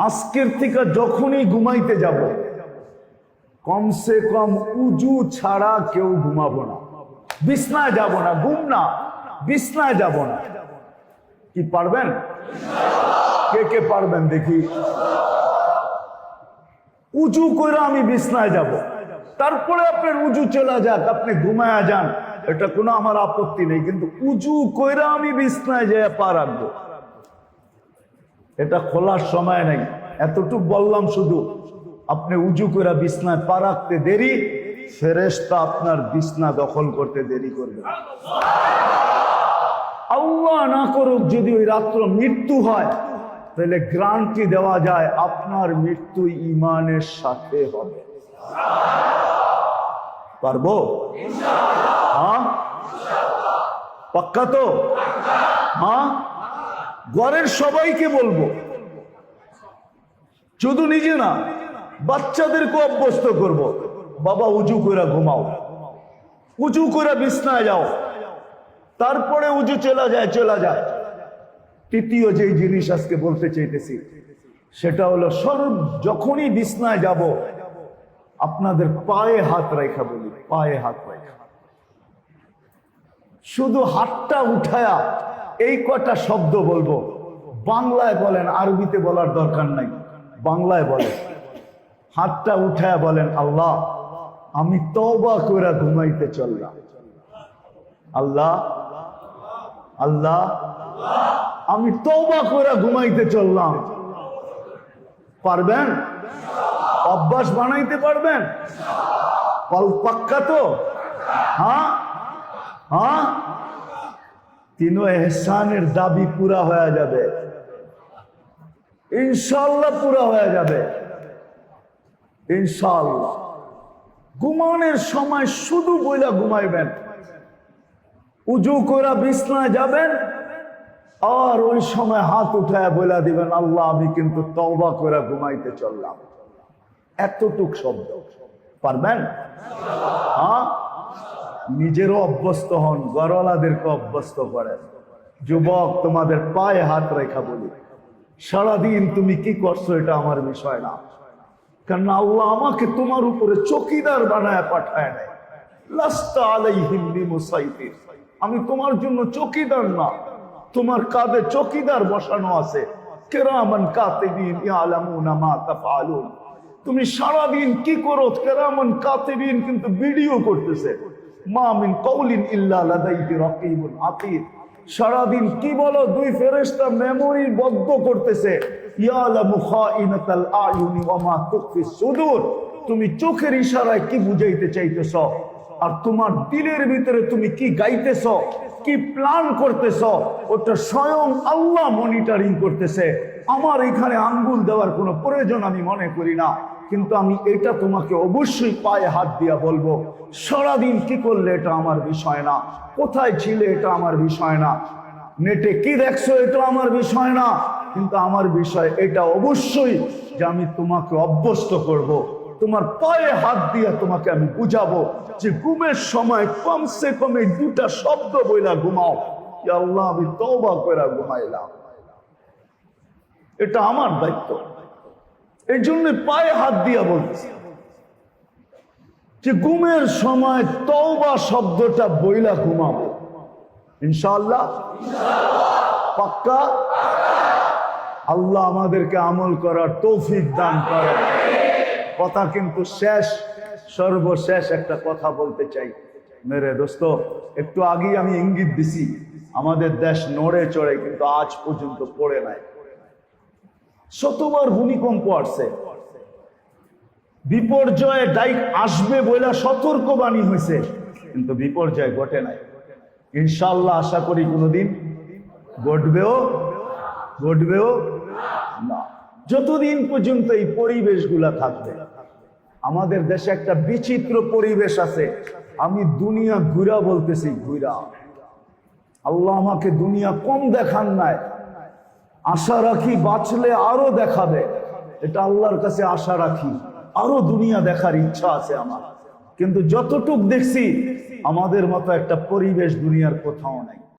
আজকের থেকে যখনই ঘুমাইতে যাব কমসে কম উজু ছাড়া কেউ ঘুমাবো না, বিছনায় যাব না, ঘুম না, বিছনায় যাব না। কি পারবেন? কে কে পারবেন দেখি? উজু করে আমি বিছনায় যাব, তারপরে আপনার উজু চলে যাক, আপনি ঘুমায়া যান, এটা কোনো আমার আপত্তি নেই, কিন্তু উজু কইরা আমি বিছনায় যেয়ে পা রাখবো, এটা খোলার সময় নেই। এতটুকু বললাম শুধু, আপনি উজু করে বিছনায় পা রাখতে দেরি, ফেরেশতা আপনার বিছনা দখল করতে দেরি করবে। আল্লাহ না করুক যদি ওই রাত্র মৃত্যু হয়, তাহলে গ্যারান্টি দেওয়া যায় আপনার মৃত্যু ঈমানের সাথে হবে। পারবো? হ্যাঁ, পাক্কা তো? হ্যাঁ, ঘরের সবাইকে বলবো, শুধু নিজে না, বাচ্চাদেরকে অভ্যস্ত করব, বাবা উজু করে ঘুমাও, উজু করে বিছনায় যাও, তারপরে উজু চলা যায়। তৃতীয় যে জিনিস আজকে বলতে চাইতেছি সেটা হলো যখনই বিছনায় যাব আপনাদের পায়ে হাত রাখা, বলি পায়ে হাত রাখা, শুধু হাতটা উঠায়া এই কটা শব্দ বলবো, বাংলায় বলেন, আরবিতে বলার দরকার নাই, বাংলায় বলেন। হাতটা উঠায়া বলেন, আল্লাহ আমি তওবা করে ঘুমাইতে চললাম, আল্লাহ আল্লাহ আমি তওবা করে ঘুমাইতে চললাম। পারবেন? অভ্যাস বানাইতে পারবেন? পাক্কা তো? হ্যাঁ হ্যাঁ, তিনও এহসানের দাবি পুরা হয়ে যাবে ইনশাআল্লাহ, পুরা হয়ে যাবে ইনশাআল্লাহ। ঘুমানোর সময় শুধু বইলা ঘুমাইবেন, উজু করে বিছনায় যাবেন, আর ওই সময় হাত উঠায় বইলা দিবেন, আল্লাহ আমি কিন্তু তওবা করে ঘুমাইতে চললাম। এতটুক শব্দ পারবেন? হ্যাঁ, নিজেরও অভ্যস্ত হন, ঘরওয়ালাদেরকে অভ্যস্ত করেন। যুবক, তোমাদের পায়ে হাত রেখা বলি, সারাদিন তুমি কি করছো এটা আমার বিষয় না, কারণ আল্লাহ আমাকে তোমার উপরে চৌকিদার বানায় পাঠায় নাই। লাস্তা আলাইহিম বিমুসাইতির, আমি তোমার জন্য চৌকিদার না, তোমার কাঁধে চৌকিদার বসানো আছে, কিরামান কাতিবিন ইয়ালামুনা মা তাফআলুন। তুমি সারাদিন কি করো, কিরামান কাতিবিন কিন্তু ভিডিও করতেছে। মা মিন কওলিন ইল্লা লাদাইহি রাকিবুন আতীদ, সারাদিন কি বলো, দুই ফেরেশতা মেমোরি বদ্ধ করতেছে। ইয়ালামু খাইনাতাল আয়ুনি ওয়া মা তুখফিস সুদূর, তুমি চোখের ইশারায় কি বুঝাইতে চাইতেছ, আর তোমার দিলের ভিতরে তুমি কি গাইতেছ, কি প্ল্যান করতেছ, ওটা স্বয়ং আল্লাহ মনিটরিং করতেছে। আমার এখানে আঙ্গুল দেওয়ার কোনো প্রয়োজন আমি মনে করি না, কিন্তু আমি এটা তোমাকে অবশ্যই পায়ে হাত দিয়া বলবো, সারাদিন কি করলে এটা আমার বিষয় না, কোথায় ছিলে এটা আমার বিষয় না, নেটে কি দেখছো এটা আমার বিষয় না, কিন্তু আমার বিষয় এটা অবশ্যই যে আমি তোমাকে অভ্যস্ত করব। তোমার পায়ে হাত দিয়ে তোমাকে আমি বুঝাবো যে ঘুমের সময় কমসে কম এই দুটা শব্দ বইলা ঘুমাও, ইয়া আল্লাহ আমি তওবা করে ঘুমাইলাম। এটা আমার দায়িত্ব, এই জন্য পায়ে হাত দিয়া বলছি যে ঘুমের সময় তওবা শব্দটা বইলা ঘুমাবো ইনশাআল্লাহ। পাক্কা? আল্লাহ আমাদেরকে আমল করার তৌফিক দান করেন। কথা কিন্তু শেষ, সর্বশেষ একটা কথা বলতে চাই মেরে দোস্ত। একটু আগেই আমি ইঙ্গিত দিছি আমাদের দেশ নড়ে চড়ে, কিন্তু আজ পর্যন্ত পড়ে নাই। শতবার ভূমিকম্প আসছে, বিপর্যয় ডাইক আসবে বলে সতর্কবাণী হয়েছে, কিন্তু বিপর্যয় ঘটে নাই। ইনশাআল্লাহ আশা করি কোনোদিন ঘটবেও না, যতদিন পর্যন্ত এই পরিবেশগুলা থাকবে। আমাদের দেশে একটা বিচিত্র পরিবেশ আছে, আমি দুনিয়া ঘুরা বলতেছি, ঘুরা। আল্লাহ আমাকে দুনিয়া কম দেখান নাই, আশা রাখি বাঁচলে আরো দেখাবে, এটা আল্লাহর কাছে আশা রাখি, আরো দুনিয়া দেখার ইচ্ছা আছে আমার। কিন্তু যতটুক দেখছি আমাদের মতো একটা পরিবেশ দুনিয়ার কোথাও নাই।